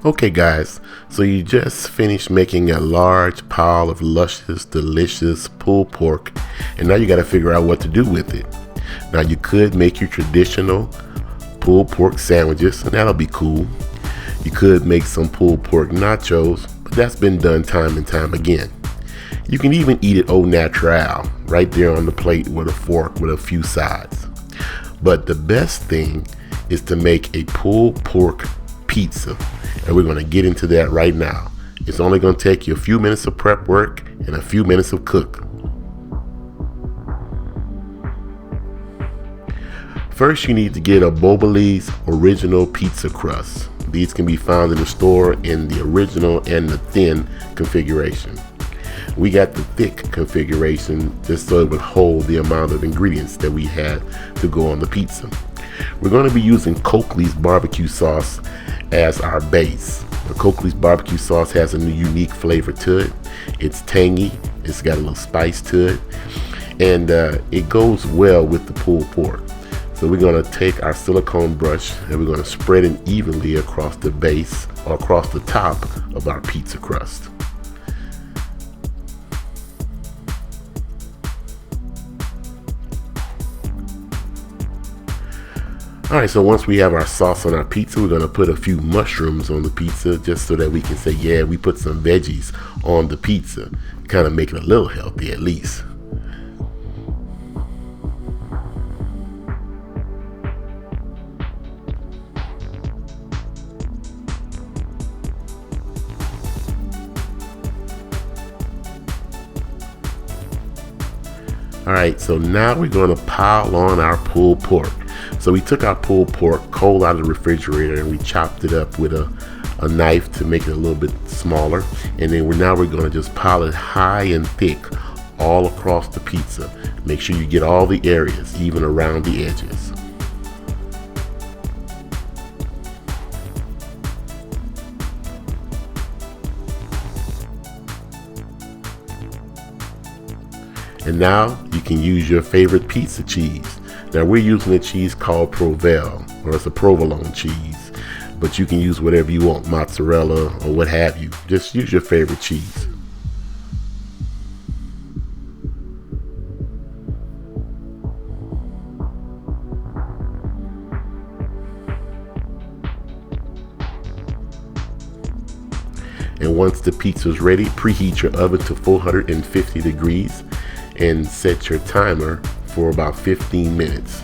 Okay guys, so you just finished making a large pile of luscious, delicious pulled pork, and now you got to figure out what to do with it. Now you could make your traditional pulled pork sandwiches, and that'll be cool. You could make some pulled pork nachos, but that's been done time and time again. You can even eat it au naturel, right there on the plate with a fork with a few sides. But the best thing is to make a pulled pork pizza, and we're going to get into that right now. It's only going to take you a few minutes of prep work and a few minutes of cook. First, you need to get a Boboli's original pizza crust. These can be found in the store in the original and the thin configuration. We got the thick configuration just so it would hold the amount of ingredients that we had to go on the pizza. We're going to be using Coakley's barbecue sauce as our base. The Coakley's barbecue sauce has a new unique flavor to it. It's tangy, it's got a little spice to it, and it goes well with the pulled pork. So we're going to take our silicone brush and we're going to spread it evenly across the base or across the top of our pizza crust. Alright, so once we have our sauce on our pizza, we're going to put a few mushrooms on the pizza just so that we can say, yeah, we put some veggies on the pizza. Kind of make it a little healthy at least. Alright, so now we're going to pile on our pulled pork. So we took our pulled pork cold out of the refrigerator and we chopped it up with a knife to make it a little bit smaller. And then we're going to just pile it high and thick all across the pizza. Make sure you get all the areas, even around the edges. And now you can use your favorite pizza cheese. Now we're using a cheese called provolone, or it's a provolone cheese, but you can use whatever you want, mozzarella or what have you. Just use your favorite cheese. And once the pizza is ready, preheat your oven to 450 degrees and set your timer for about 15 minutes.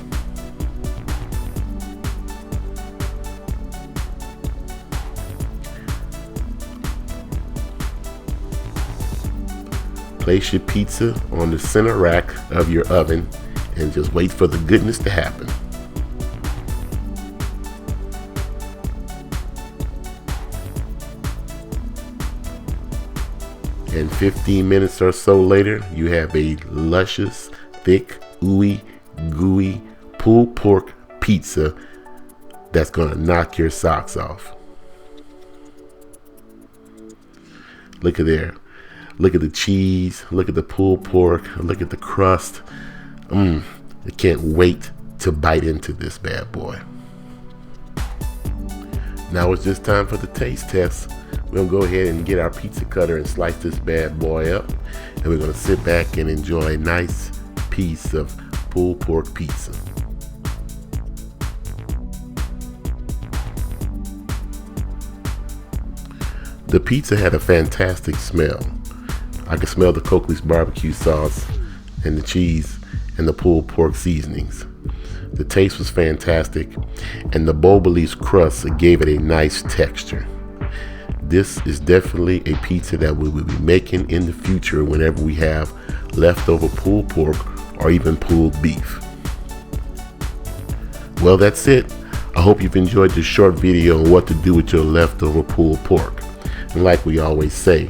Place your pizza on the center rack of your oven and just wait for the goodness to happen. And 15 minutes or so later, you have a luscious, thick, ooey, gooey pulled pork pizza that's gonna knock your socks off. Look at there. Look at the cheese. Look at the pulled pork. Look at the crust. I can't wait to bite into this bad boy. Now it's just time for the taste test. We're gonna go ahead and get our pizza cutter and slice this bad boy up, and we're gonna sit back and enjoy a nice piece of pulled pork pizza. The pizza had a fantastic smell. I could smell the Coakley's barbecue sauce and the cheese and the pulled pork seasonings. The taste was fantastic, and the Boboli's crust gave it a nice texture. This is definitely a pizza that we will be making in the future whenever we have leftover pulled pork or even pulled beef. Well, that's it. I hope you've enjoyed this short video on what to do with your leftover pulled pork. And like we always say,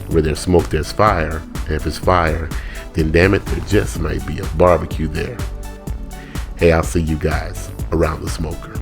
where there's smoke, there's fire. And if it's fire, then damn it, there just might be a barbecue there. Hey, I'll see you guys around the smoker.